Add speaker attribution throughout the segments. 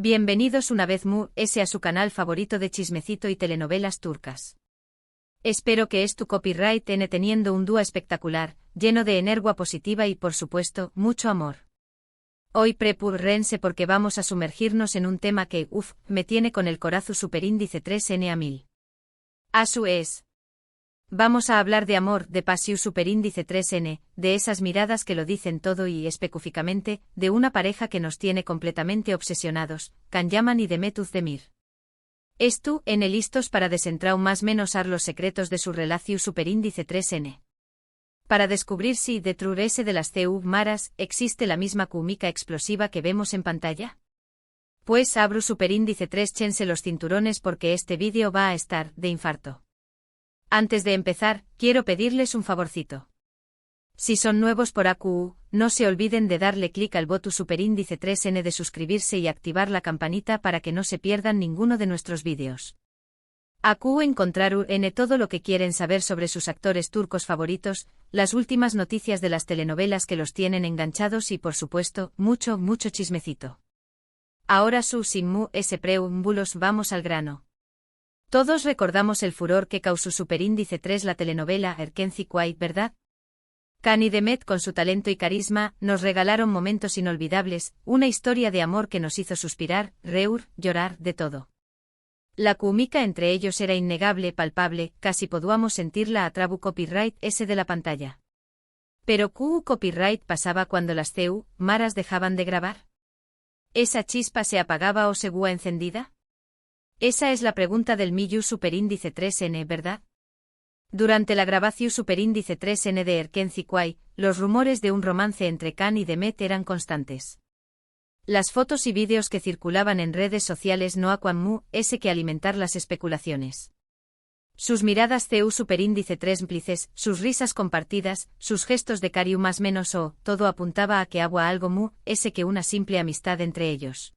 Speaker 1: Bienvenidos una vez más a su canal favorito de chismecito y telenovelas turcas. Espero que tu copyright teniendo un dúo espectacular, lleno de energía positiva y por supuesto, mucho amor. Hoy prepúrense porque vamos a sumergirnos en un tema que, me tiene con el corazón superíndice 3N a 1000. Asu es. Vamos a hablar de amor, de pasión superíndice 3N, de esas miradas que lo dicen todo y específicamente, de una pareja que nos tiene completamente obsesionados, Can Yaman y Demet Özdemir. Estu, listos para desentrar más menos los secretos de su relación superíndice 3N. Para descubrir si detrás de las maras existe la misma química explosiva que vemos en pantalla. Pues abro superíndice 3, chense los cinturones porque este vídeo va a estar de infarto. Antes de empezar, quiero pedirles un favorcito. Si son nuevos por AQU, no se olviden de darle clic al botón superíndice 3N de suscribirse y activar la campanita para que no se pierdan ninguno de nuestros vídeos. AQU encontraron todo lo que quieren saber sobre sus actores turcos favoritos, las últimas noticias de las telenovelas que los tienen enganchados y por supuesto, mucho chismecito. Ahora sin preámbulos vamos al grano. Todos recordamos el furor que causó superíndice 3 la telenovela Erkenci Kuay, ¿verdad? Can y Demet con su talento y carisma, nos regalaron momentos inolvidables, una historia de amor que nos hizo suspirar, reír, llorar, de todo. La química entre ellos era innegable, palpable, casi podíamos sentirla a trabu copyright de la pantalla. Pero ¿qué copyright pasaba cuando las maras dejaban de grabar? ¿Esa chispa se apagaba o seguía encendida? Esa es la pregunta del Miyu superíndice 3N, ¿verdad? Durante la grabación superíndice 3N de Erkenci Kuay, los rumores de un romance entre Can y Demet eran constantes. Las fotos y vídeos que circulaban en redes sociales no hacían que alimentar las especulaciones. Sus miradas superíndice 3 cómplices, sus risas compartidas, sus gestos de cariño más menos todo apuntaba a que había algo que una simple amistad entre ellos.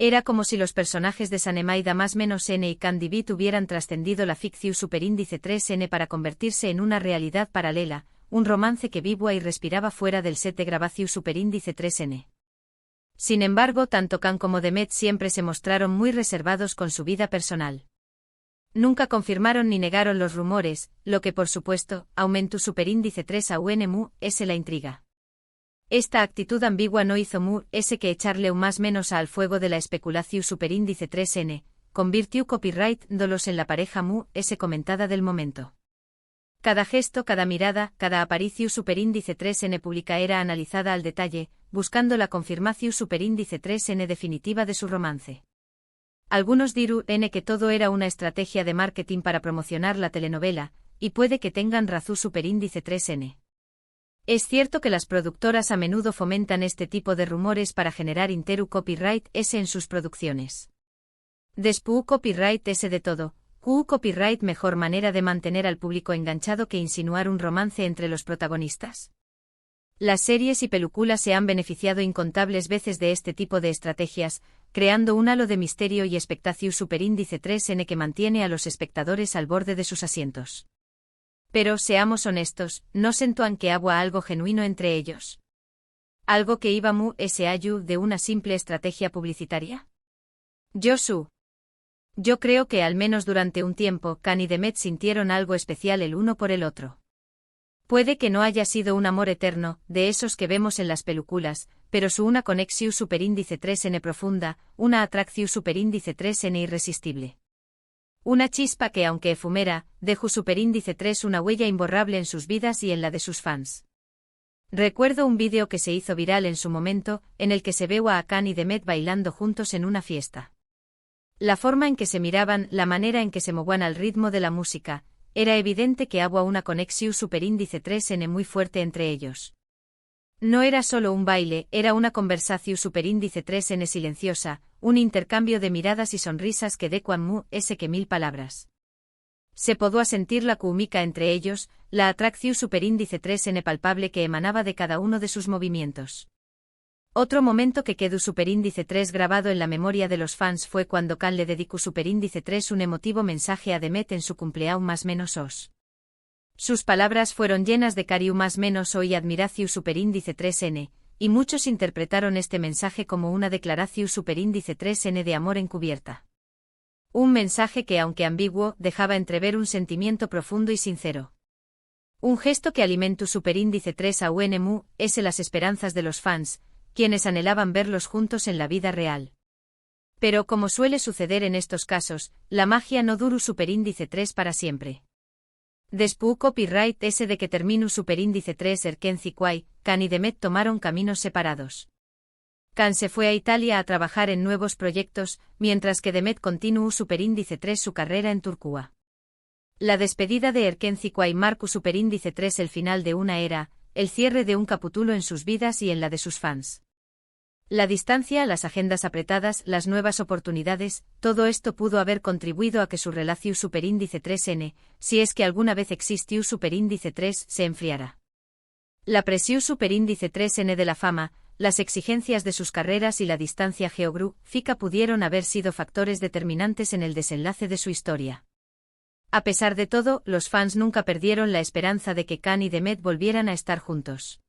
Speaker 1: Era como si los personajes de Sanemaida más menos N y Can Divit hubieran trascendido la ficción superíndice 3N para convertirse en una realidad paralela, un romance que vivía y respiraba fuera del set de grabación superíndice 3N. Sin embargo, tanto Can como Demet siempre se mostraron muy reservados con su vida personal. Nunca confirmaron ni negaron los rumores, lo que por supuesto, aumentó superíndice 3 a UNMU, la intriga. Esta actitud ambigua no hizo que echarle un más menos al fuego de la especulación superíndice 3N, convirtió copyright dolos en la pareja comentada del momento. Cada gesto, cada mirada, cada aparición superíndice 3N pública era analizada al detalle, buscando la confirmación superíndice 3N definitiva de su romance. Algunos dirán que todo era una estrategia de marketing para promocionar la telenovela, y puede que tengan razón superíndice 3N. Es cierto que las productoras a menudo fomentan este tipo de rumores para generar copyright en sus producciones. Después copyright de todo, copyright mejor manera de mantener al público enganchado que insinuar un romance entre los protagonistas. Las series y películas se han beneficiado incontables veces de este tipo de estrategias, creando un halo de misterio y expectación superíndice 3N que mantiene a los espectadores al borde de sus asientos. Pero, seamos honestos, ¿no sentían que había algo genuino entre ellos? ¿Algo que iba ayu de una simple estrategia publicitaria? Yo creo que al menos durante un tiempo Can y Demet sintieron algo especial el uno por el otro. Puede que no haya sido un amor eterno, de esos que vemos en las películas, pero una conexión superíndice 3N profunda, una atracción superíndice 3N irresistible. Una chispa que aunque efumera, dejó superíndice 3 una huella imborrable en sus vidas y en la de sus fans. Recuerdo un vídeo que se hizo viral en su momento, en el que se ve a Can y Demet bailando juntos en una fiesta. La forma en que se miraban, la manera en que se movían al ritmo de la música, era evidente que había una conexión superíndice 3N muy fuerte entre ellos. No era solo un baile, era una conversación superíndice 3N silenciosa, un intercambio de miradas y sonrisas que decuan que 1000 palabras. Se podía sentir la química entre ellos, la atracción superíndice 3N palpable que emanaba de cada uno de sus movimientos. Otro momento que quedó superíndice 3 grabado en la memoria de los fans fue cuando Can le dedicó superíndice 3 un emotivo mensaje a Demet en su cumpleaños más menos os. Sus palabras fueron llenas de cariño más menos o y admiración superíndice 3N, y muchos interpretaron este mensaje como una declaratio superíndice 3n de amor encubierta. Un mensaje que, aunque ambiguo, dejaba entrever un sentimiento profundo y sincero. Un gesto que alimentó superíndice 3 a UNMU, es las esperanzas de los fans, quienes anhelaban verlos juntos en la vida real. Pero como suele suceder en estos casos, la magia no duró superíndice 3 para siempre. Después copyright ese de que terminó superíndice 3 Erkenci Kwai, Kan y Demet tomaron caminos separados. Kan se fue a Italia a trabajar en nuevos proyectos, mientras que Demet continuó superíndice 3 su carrera en Turquía. La despedida de Erkenci Kwai marcó superíndice 3 el final de una era, el cierre de un capítulo en sus vidas y en la de sus fans. La distancia, las agendas apretadas, las nuevas oportunidades, todo esto pudo haber contribuido a que su relación superíndice 3n, si es que alguna vez existió superíndice 3, se enfriara. La presión superíndice 3n de la fama, las exigencias de sus carreras y la distancia geográfica pudieron haber sido factores determinantes en el desenlace de su historia. A pesar de todo, los fans nunca perdieron la esperanza de que Kan y Demet volvieran a estar juntos.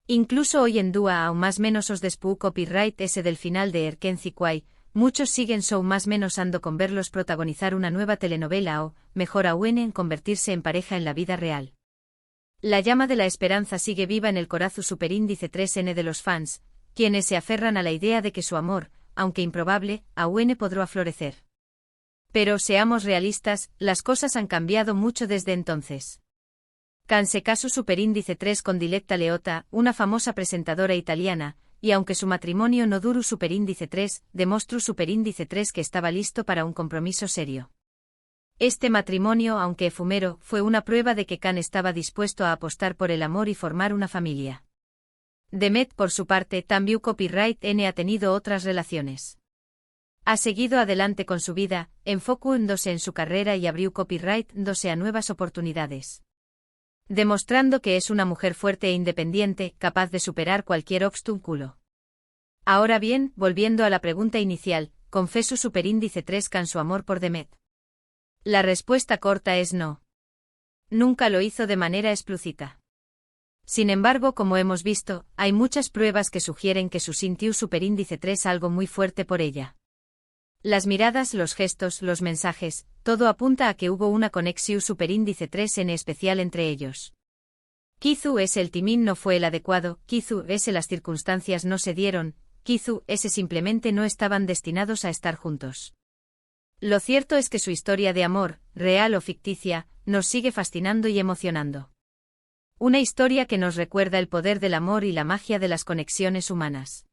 Speaker 1: Incluso hoy en día, aún más menos os después copyright ese del final de Erkenci Kwai, muchos siguen so más menos ando con verlos protagonizar una nueva telenovela o, mejor aún, en convertirse en pareja en la vida real. La llama de la esperanza sigue viva en el corazón superíndice 3n de los fans, quienes se aferran a la idea de que su amor, aunque improbable, aún podrá florecer. Pero seamos realistas, las cosas han cambiado mucho desde entonces. Kan se casó superíndice 3 con Diletta Leotta, una famosa presentadora italiana, y aunque su matrimonio no duró superíndice 3, demostró superíndice 3 que estaba listo para un compromiso serio. Este matrimonio, aunque efímero, fue una prueba de que Kan estaba dispuesto a apostar por el amor y formar una familia. Demet, por su parte, también copyright n ha tenido otras relaciones. Ha seguido adelante con su vida, enfocándose en su carrera y abrió copyright dándose a nuevas oportunidades. Demostrando que es una mujer fuerte e independiente, capaz de superar cualquier obstáculo. Ahora bien, volviendo a la pregunta inicial, ¿confesó superíndice 3 Kan su amor por Demet? La respuesta corta es no. Nunca lo hizo de manera explícita. Sin embargo, como hemos visto, hay muchas pruebas que sugieren que su sintió superíndice 3 algo muy fuerte por ella. Las miradas, los gestos, los mensajes, todo apunta a que hubo una conexión superíndice 3 en especial entre ellos. Quizú ese el timing no fue el adecuado, quizú ese las circunstancias no se dieron, quizú ese simplemente no estaban destinados a estar juntos. Lo cierto es que su historia de amor, real o ficticia, nos sigue fascinando y emocionando. Una historia que nos recuerda el poder del amor y la magia de las conexiones humanas.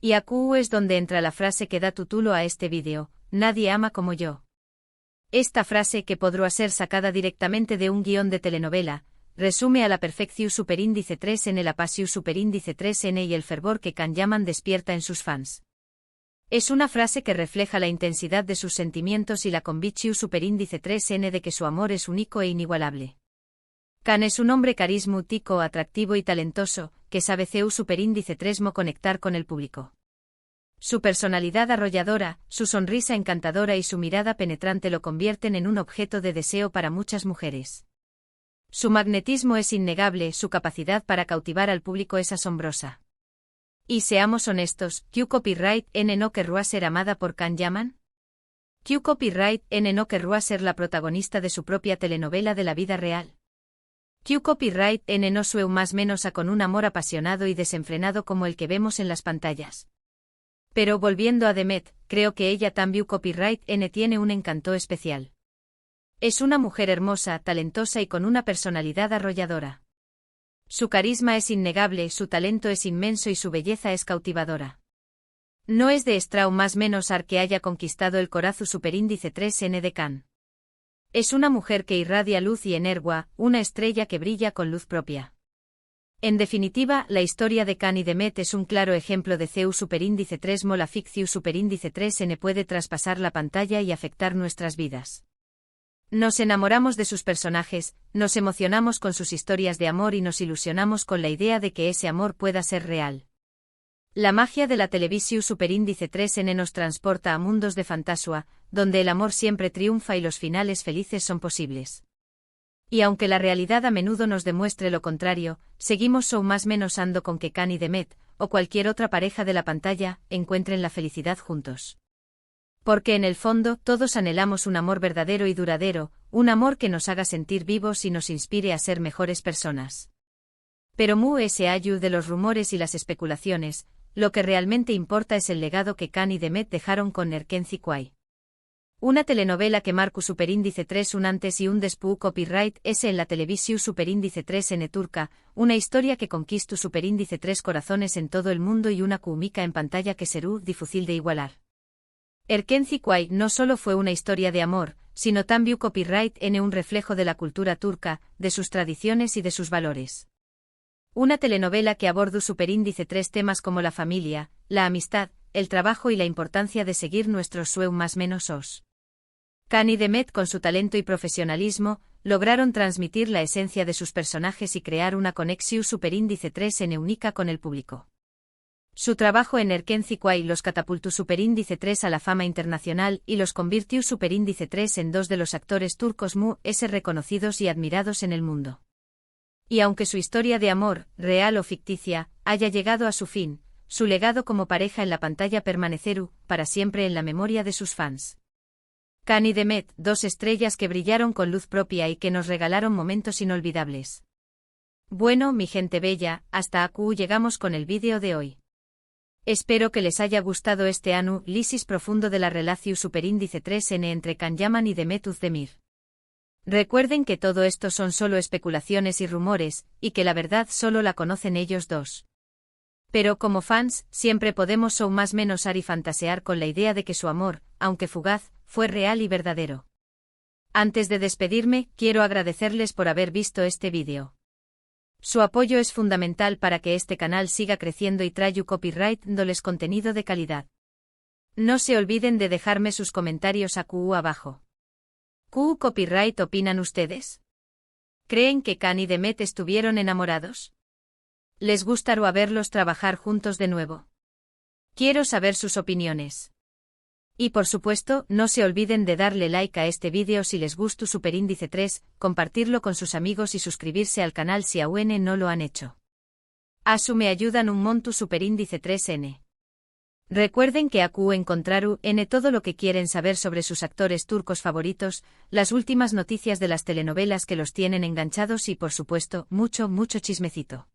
Speaker 1: Y aquí es donde entra la frase que da título a este vídeo, nadie ama como yo. Esta frase, que podrá ser sacada directamente de un guión de telenovela, resume a la perfección superíndice 3 en la pasión superíndice 3n y el fervor que Kan Yaman despierta en sus fans. Es una frase que refleja la intensidad de sus sentimientos y la convicción superíndice 3n de que su amor es único e inigualable. Kan es un hombre carismático, atractivo y talentoso, que sabe superíndice 3 conectar con el público. Su personalidad arrolladora, su sonrisa encantadora y su mirada penetrante lo convierten en un objeto de deseo para muchas mujeres. Su magnetismo es innegable, su capacidad para cautivar al público es asombrosa. Y seamos honestos, ¿Q copyright n no querrá ser amada por Kan Yaman? ¿Q copyright n no querrá ser la protagonista de su propia telenovela de la vida real? ¿Q copyright n no sueu más menos a con un amor apasionado y desenfrenado como el que vemos en las pantallas? Pero volviendo a Demet, creo que ella también copyright n tiene un encanto especial. Es una mujer hermosa, talentosa y con una personalidad arrolladora. Su carisma es innegable, su talento es inmenso y su belleza es cautivadora. No es de extrañar más menos que haya conquistado el corazón superíndice 3n de Kan. Es una mujer que irradia luz y energía, una estrella que brilla con luz propia. En definitiva, la historia de Kan y Demet es un claro ejemplo de CEU superíndice 3 la ficción superíndice 3n puede traspasar la pantalla y afectar nuestras vidas. Nos enamoramos de sus personajes, nos emocionamos con sus historias de amor y nos ilusionamos con la idea de que ese amor pueda ser real. La magia de la televisión superíndice 3n nos transporta a mundos de fantasía, donde el amor siempre triunfa y los finales felices son posibles. Y aunque la realidad a menudo nos demuestre lo contrario, seguimos so más menos ando con que Khan y Demet, o cualquier otra pareja de la pantalla, encuentren la felicidad juntos. Porque en el fondo todos anhelamos un amor verdadero y duradero, un amor que nos haga sentir vivos y nos inspire a ser mejores personas. Pero mu ese ayu de los rumores y las especulaciones, lo que realmente importa es el legado que Khan y Demet dejaron con Erkenci Kuay. Una telenovela que marcó Superíndice 3 un antes y un después copyright S en la televisión Superíndice 3 en turca, una historia que conquistó Superíndice 3 corazones en todo el mundo y una cómica en pantalla que será difícil de igualar. Erkenci Kuay no solo fue una historia de amor, sino también copyright N un reflejo de la cultura turca, de sus tradiciones y de sus valores. Una telenovela que abordó Superíndice 3 temas como la familia, la amistad, el trabajo y la importancia de seguir nuestros sueños más menos os. Khan y Demet con su talento y profesionalismo, lograron transmitir la esencia de sus personajes y crear una conexión Superíndice 3 en única con el público. Su trabajo en Erkenci Kuay los catapultó Superíndice 3 a la fama internacional y los convirtió Superíndice 3 en dos de los actores turcos mu s reconocidos y admirados en el mundo. Y aunque su historia de amor, real o ficticia, haya llegado a su fin, su legado como pareja en la pantalla permanecerá para siempre en la memoria de sus fans. Khan y Demet, dos estrellas que brillaron con luz propia y que nos regalaron momentos inolvidables. Bueno, mi gente bella, hasta aquí llegamos con el vídeo de hoy. Espero que les haya gustado este análisis profundo de la relación Superíndice 3N entre Khan Yaman y Demet Özdemir. Recuerden que todo esto son solo especulaciones y rumores, y que la verdad solo la conocen ellos dos. Pero como fans, siempre podemos o más menos y fantasear con la idea de que su amor, aunque fugaz, fue real y verdadero. Antes de despedirme, quiero agradecerles por haber visto este vídeo. Su apoyo es fundamental para que este canal siga creciendo y traiga copyright dándoles contenido de calidad. No se olviden de dejarme sus comentarios aquí abajo. ¿Qué copyright opinan ustedes? ¿Creen que Khan y Demet estuvieron enamorados? ¿Les gustaría verlos trabajar juntos de nuevo? Quiero saber sus opiniones. Y por supuesto, no se olviden de darle like a este vídeo si les gustó Superíndice 3, compartirlo con sus amigos y suscribirse al canal si aún no lo han hecho. Asu me ayudan un monto Superíndice 3N. Recuerden que aquí encontraru en todo lo que quieren saber sobre sus actores turcos favoritos, las últimas noticias de las telenovelas que los tienen enganchados y por supuesto, mucho chismecito.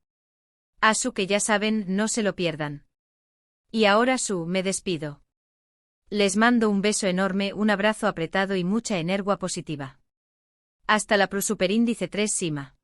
Speaker 1: Asu que ya saben, no se lo pierdan. Y ahora me despido. Les mando un beso enorme, un abrazo apretado y mucha energía positiva. Hasta la Superíndice 3 Sima.